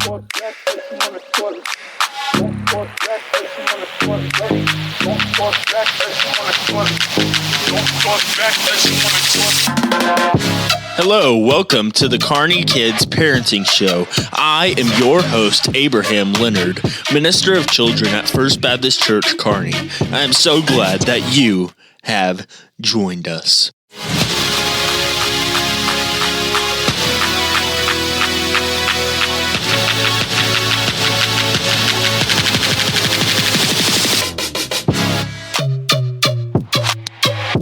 Hello, welcome to the Kearney Kids Parenting Show. I am your host, Abraham Leonard, Minister of Children at First Baptist Church, Kearney. I am so glad that you have joined us.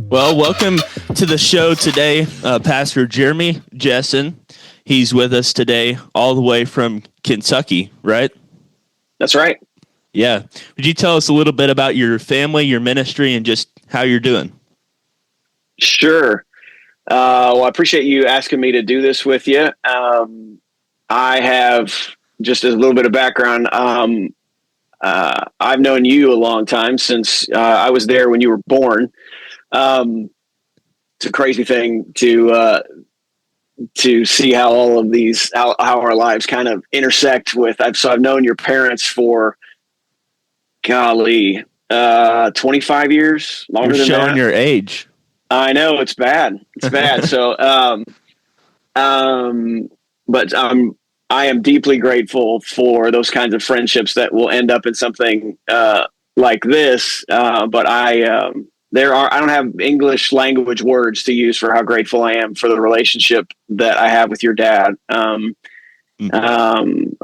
Well, welcome to the show today, Pastor Jeremy Jessen. He's with us today all the way from Kentucky, right? That's right. Yeah. Would you tell us a little bit about your family, your ministry, and just how you're doing? Sure. Well, I appreciate you asking me to do this with you. I have, just as a little bit of background, I've known you a long time, since I was there when you were born. It's a crazy thing to see how all of these, how our lives kind of intersect with. I've known your parents for, 25 years, longer You're than showing that. your age. I know, it's bad. It's bad. So, but I am deeply grateful for those kinds of friendships that will end up in something like this. But I don't have English language words to use for how grateful I am for the relationship that I have with your dad. I've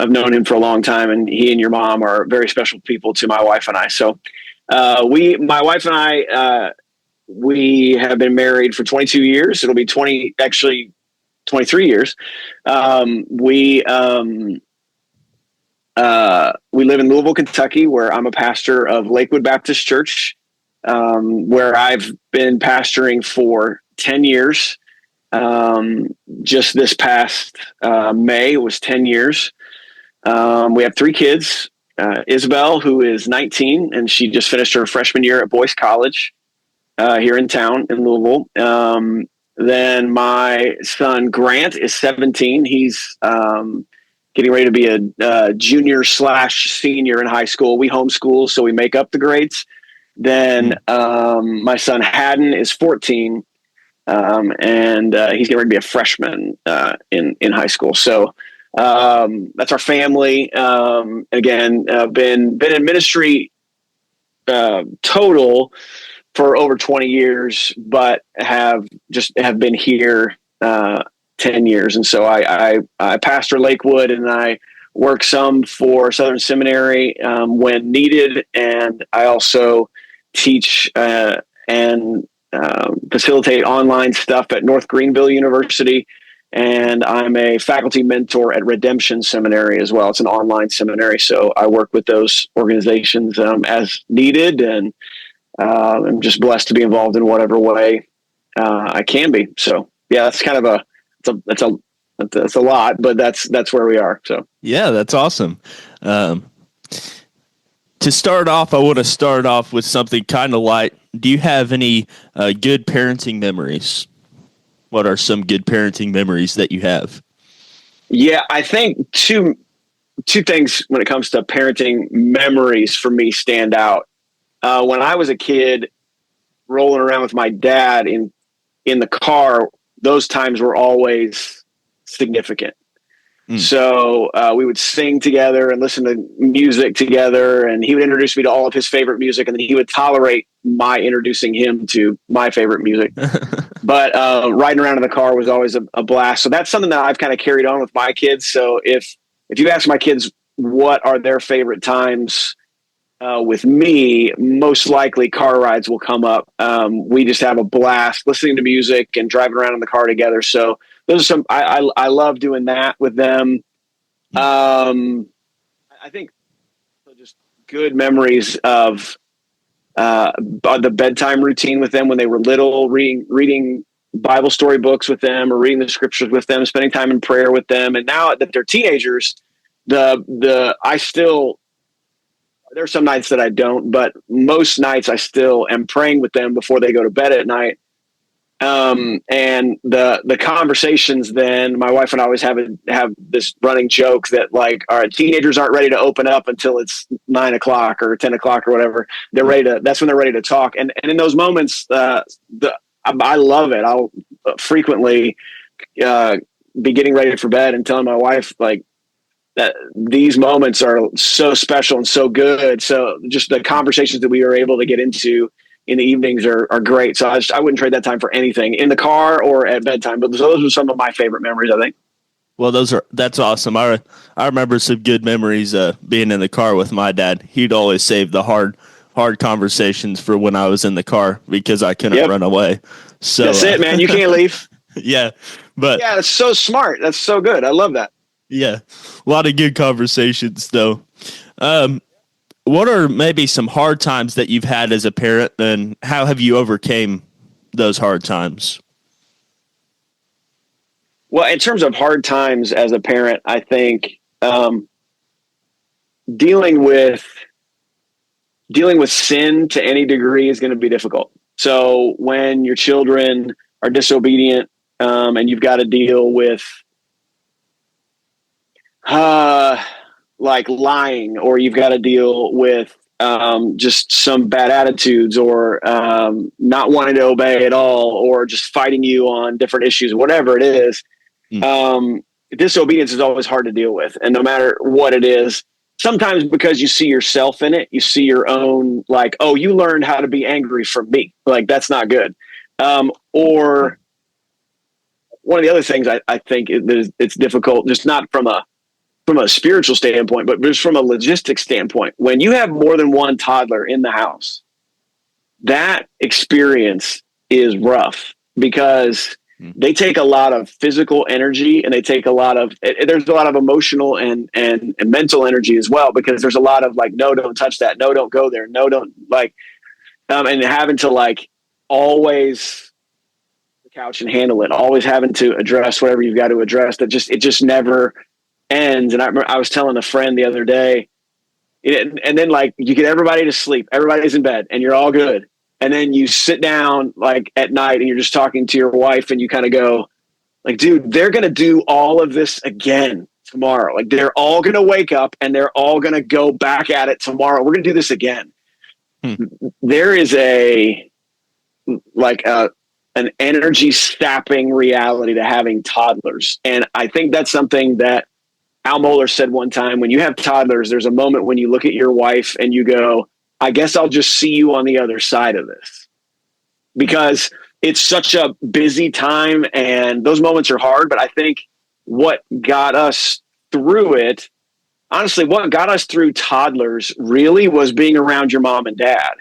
known him for a long time, and he and your mom are very special people to my wife and I. So, my wife and I, we have been married for 22 years. It'll be 23 years. We live in Louisville, Kentucky, where I'm a pastor of Lakewood Baptist Church, where I've been pastoring for 10 years. Just this past May, it was 10 years. We have 3 kids. Isabel, who is 19, and she just finished her freshman year at Boyce College here in town in Louisville. Then my son Grant is 17. He's getting ready to be a junior/senior in high school. We homeschool, so we make up the grades. Then my son Haddon is 14, and he's getting ready to be a freshman in high school. So that's our family. Again, been in ministry total for over 20 years, but have been here 10 years. And so I pastor Lakewood, and I work some for Southern Seminary when needed. And I also teach and facilitate online stuff at North Greenville University. And I'm a faculty mentor at Redemption Seminary as well. It's an online seminary. So I work with those organizations as needed, and I'm just blessed to be involved in whatever way I can be. So yeah, that's kind of that's a lot, but that's where we are. So yeah, that's awesome. To start off, I want to start off with something kind of light. Do you have any good parenting memories? What are some good parenting memories that you have? Yeah, I think two things when it comes to parenting memories for me stand out. When I was a kid, rolling around with my dad in the car, those times were always significant. So we would sing together and listen to music together, and he would introduce me to all of his favorite music, and then he would tolerate my introducing him to my favorite music. But riding around in the car was always a blast. So that's something that I've kind of carried on with my kids. So if you ask my kids what are their favorite times with me, most likely car rides will come up. We just have a blast listening to music and driving around in the car together. So those are some, I love doing that with them. I think just good memories of the bedtime routine with them when they were little, reading Bible story books with them, or reading the scriptures with them, spending time in prayer with them. And now that they're teenagers, there's some nights that I don't, but most nights I still am praying with them before they go to bed at night. And the conversations, then my wife and I always have this running joke that, like, all right, teenagers aren't ready to open up until it's 9 o'clock or 10 o'clock or whatever. That's when they're ready to talk. And in those moments, I love it. I'll frequently be getting ready for bed and telling my wife, like, that these moments are so special and so good. So just the conversations that we are able to get into in the evenings are great. So I wouldn't trade that time for anything, in the car or at bedtime. But those are some of my favorite memories, I think. Well, that's awesome. I remember some good memories being in the car with my dad. He'd always save the hard conversations for when I was in the car because I couldn't run away. So that's it, man. You can't leave. Yeah, but yeah, that's so smart. That's so good. I love that. Yeah, a lot of good conversations, though. What are maybe some hard times that you've had as a parent, and how have you overcame those hard times? Well, in terms of hard times as a parent, I think dealing with sin to any degree is going to be difficult. So when your children are disobedient, and you've got to deal with like lying, or you've got to deal with just some bad attitudes, or not wanting to obey at all, or just fighting you on different issues, whatever it is. Disobedience is always hard to deal with. And no matter what it is, sometimes because you see yourself in it, you see your own, like, oh, you learned how to be angry from me. Like, that's not good. Or one of the other things I think it's difficult, just not from a spiritual standpoint, but just from a logistics standpoint. When you have more than one toddler in the house, that experience is rough, because they take a lot of physical energy, and they take there's a lot of emotional and mental energy as well, because there's a lot of, like, no, don't touch that. No, don't go there. No, don't, like, and having to, like, always the couch and handle it, always having to address whatever you've got to address. It just never ends. And I was telling a friend the other day, and then, like, you get everybody to sleep, everybody's in bed, and you're all good. And then you sit down, like, at night, and you're just talking to your wife, and you kind of go, like, dude, they're going to do all of this again tomorrow. Like, they're all going to wake up, and they're all going to go back at it tomorrow. We're going to do this again. There is an energy sapping reality to having toddlers. And I think that's something that Al Mohler said one time: when you have toddlers, there's a moment when you look at your wife and you go, I guess I'll just see you on the other side of this, because it's such a busy time and those moments are hard. But I think what got us through it, honestly, what got us through toddlers really was being around your mom and dad,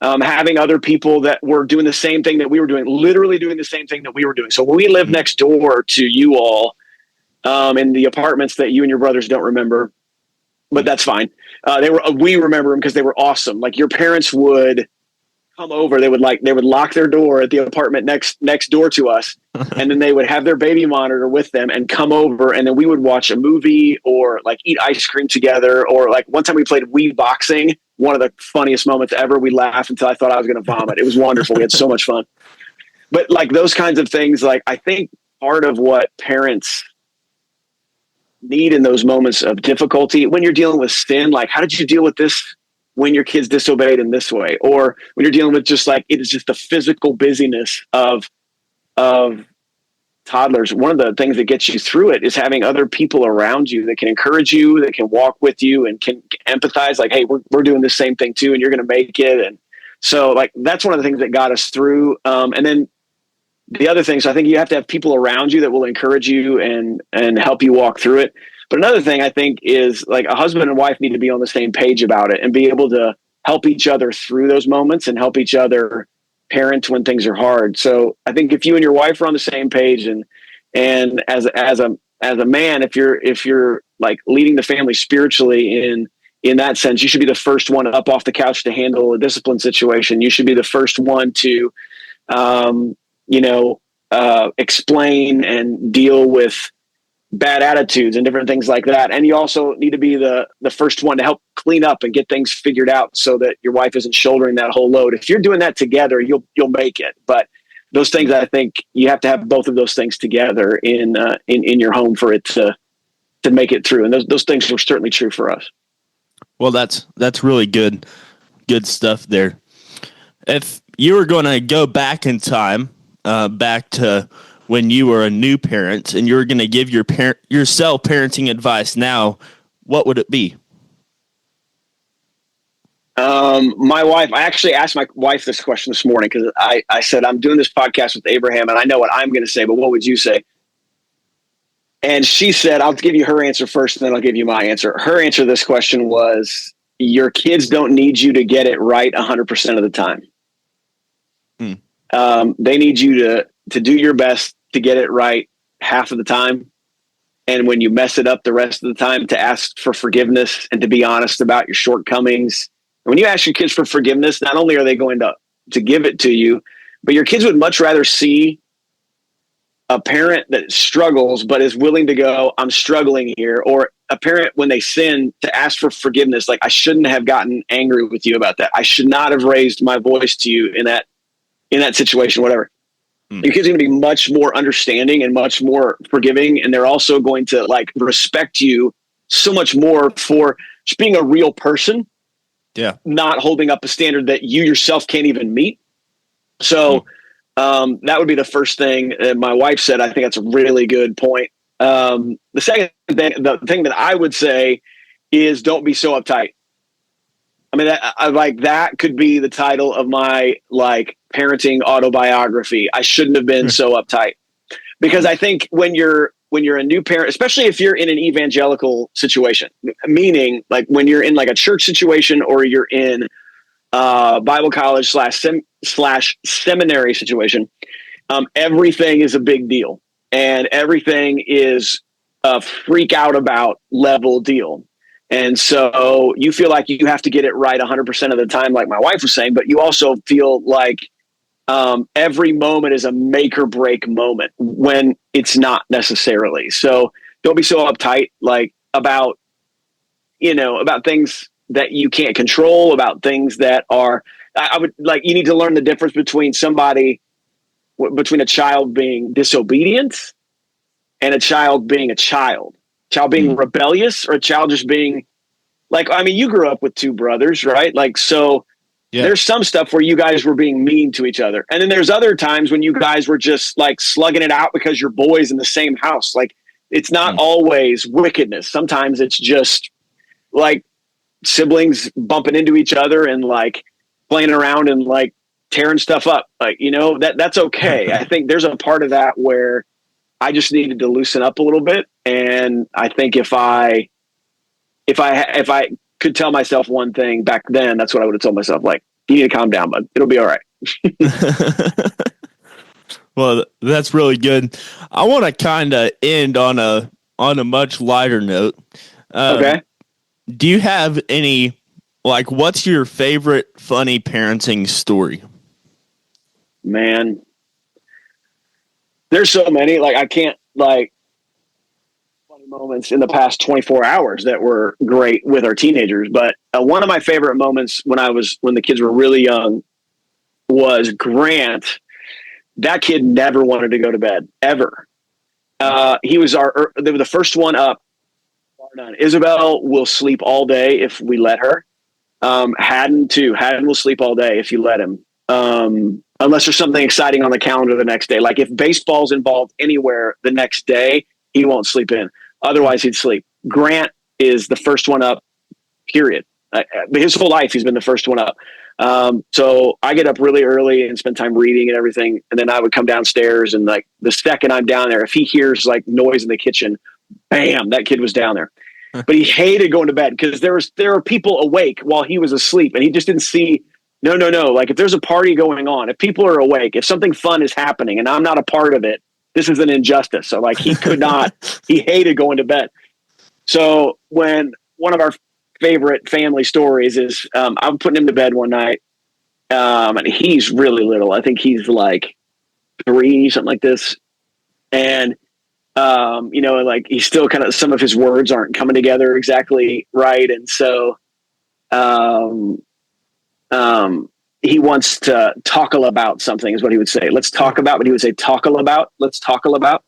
having other people that were doing the same thing that we were doing, literally doing the same thing that we were doing. So when we lived next door to you all, in the apartments that you and your brothers don't remember, but that's fine. We remember them because they were awesome. Like, your parents would come over, they would lock their door at the apartment next door to us. And then they would have their baby monitor with them and come over. And then we would watch a movie, or, like, eat ice cream together. Or, like, one time we played Wii boxing, one of the funniest moments ever. We laughed until I thought I was going to vomit. It was wonderful. We had so much fun. But, like, those kinds of things, like, I think part of what parents need in those moments of difficulty, when you're dealing with sin, like, how did you deal with this when your kids disobeyed in this way? Or when you're dealing with just, like, it is just the physical busyness of toddlers. One of the things that gets you through it is having other people around you that can encourage you, that can walk with you, and can empathize, like, hey, we're doing the same thing too, and you're going to make it. And so, like, that's one of the things that got us through. And then the other thing, so I think you have to have people around you that will encourage you and help you walk through it. But another thing I think is, like, a husband and wife need to be on the same page about it and be able to help each other through those moments and help each other parent when things are hard. So I think if you and your wife are on the same page, and as a man, if you're like leading the family spiritually in that sense, you should be the first one up off the couch to handle a discipline situation. You should be the first one to explain and deal with bad attitudes and different things like that. And you also need to be the first one to help clean up and get things figured out so that your wife isn't shouldering that whole load. If you're doing that together, you'll make it. But those things, I think you have to have both of those things together in your home for it to make it through. And those things were certainly true for us. Well, that's really good stuff there. If you were going to go back in time, back to when you were a new parent, and you were going to give yourself parenting advice now, what would it be? My wife, I actually asked my wife this question this morning because I said, I'm doing this podcast with Abraham and I know what I'm going to say, but what would you say? And she said, I'll give you her answer first and then I'll give you my answer. Her answer to this question was, your kids don't need you to get it right 100% of the time. They need you to do your best to get it right half of the time. And when you mess it up the rest of the time, to ask for forgiveness and to be honest about your shortcomings. When you ask your kids for forgiveness, not only are they going to give it to you, but your kids would much rather see a parent that struggles but is willing to go, I'm struggling here, or a parent when they sin to ask for forgiveness, like, I shouldn't have gotten angry with you about that. I should not have raised my voice to you in that situation, whatever. Your kids are going to be much more understanding and much more forgiving, and they're also going to like respect you so much more for just being a real person. Yeah. Not holding up a standard that you yourself can't even meet. So that would be the first thing my wife said. I think that's a really good point. The second thing, the thing that I would say is don't be so uptight. I mean, that could be the title of my like parenting autobiography. I shouldn't have been so uptight, because I think when you're a new parent, especially if you're in an evangelical situation, meaning like when you're in like a church situation or you're in Bible college slash seminary situation, everything is a big deal and everything is a freak out about level deal. And so you feel like you have to get it right 100% of the time, like my wife was saying, but you also feel like every moment is a make or break moment when it's not necessarily. So don't be so uptight, like about things that you can't control, about things that are, I would like, you need to learn the difference between between a child being disobedient and a child being being rebellious, or a child just being like, I mean, you grew up with two brothers, right? Like, so there's some stuff where you guys were being mean to each other. And then there's other times when you guys were just like slugging it out because you're boys in the same house. Like, it's not always wickedness. Sometimes it's just like siblings bumping into each other and like playing around and like tearing stuff up. Like, that's okay. I think there's a part of that where I just needed to loosen up a little bit. And I think if I could tell myself one thing back then, that's what I would have told myself. Like, you need to calm down, bud. It'll be all right. Well, that's really good. I want to kind of end on a much lighter note. Okay. Do you have any, like, what's your favorite funny parenting story? Man, there's so many. Like, I can't, like, funny moments in the past 24 hours that were great with our teenagers. But one of my favorite moments when the kids were really young was Grant. That kid never wanted to go to bed, ever. They were the first one up. Isabel will sleep all day if we let her. Haddon will sleep all day if you let him. Unless there's something exciting on the calendar the next day. Like if baseball's involved anywhere the next day, he won't sleep in. Otherwise, he'd sleep. Grant is the first one up, period. His whole life, he's been the first one up. So I get up really early and spend time reading and everything. And then I would come downstairs, and like the second I'm down there, if he hears like noise in the kitchen, bam, that kid was down there. But he hated going to bed because there were people awake while he was asleep, and he just didn't see. No. Like if there's a party going on, if people are awake, if something fun is happening and I'm not a part of it, this is an injustice. So like he could not, he hated going to bed. So when one of our favorite family stories is, I'm putting him to bed one night. And he's really little. I think he's like 3, something like this. And, like he's still kind of, some of his words aren't coming together exactly right. And so, he wants to talkle about something is what he would say. Let's talk about, but he would say talkle about. Let's talkle about.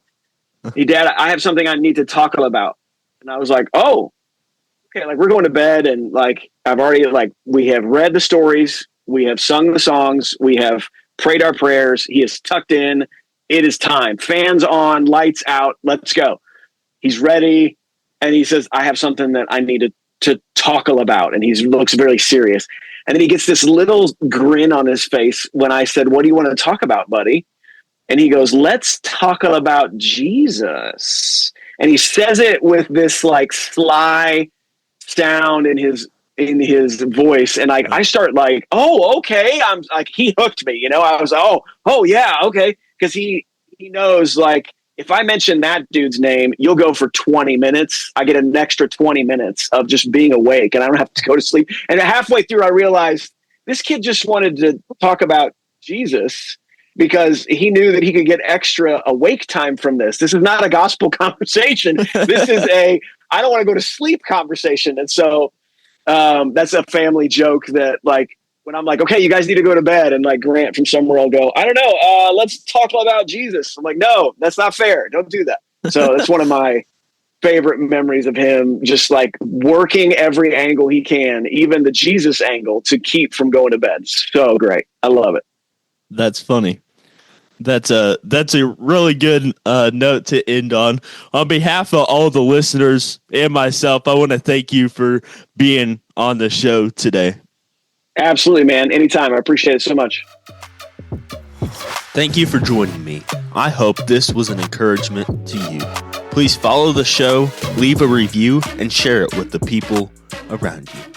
Hey, Dad, I have something I need to talkle about. And I was like, oh, okay. Like, we're going to bed, and like, we have read the stories. We have sung the songs. We have prayed our prayers. He is tucked in. It is time. Fans on, lights out. Let's go. He's ready. And he says, I have something that I need to talkle about. And he looks very serious. And then he gets this little grin on his face when I said, what do you want to talk about, buddy? And he goes, let's talk about Jesus. And he says it with this like sly sound in his voice. And like, I start like, oh, okay. I'm like, he hooked me, I was, oh yeah. Okay. Cause he knows, like, if I mention that dude's name, you'll go for 20 minutes. I get an extra 20 minutes of just being awake, and I don't have to go to sleep. And halfway through, I realized this kid just wanted to talk about Jesus because he knew that he could get extra awake time from this. This is not a gospel conversation. This is I don't want to go to sleep conversation. And so that's a family joke that, like, when I'm like, okay, you guys need to go to bed, and like Grant from somewhere will go, I don't know, let's talk about Jesus. I'm like, no, that's not fair. Don't do that. So that's one of my favorite memories of him, just like working every angle he can, even the Jesus angle, to keep from going to bed. So great. I love it. That's funny. That's a really good note to end on. On behalf of all the listeners and myself, I want to thank you for being on the show today. Absolutely, man. Anytime. I appreciate it so much. Thank you for joining me. I hope this was an encouragement to you. Please follow the show, leave a review, and share it with the people around you.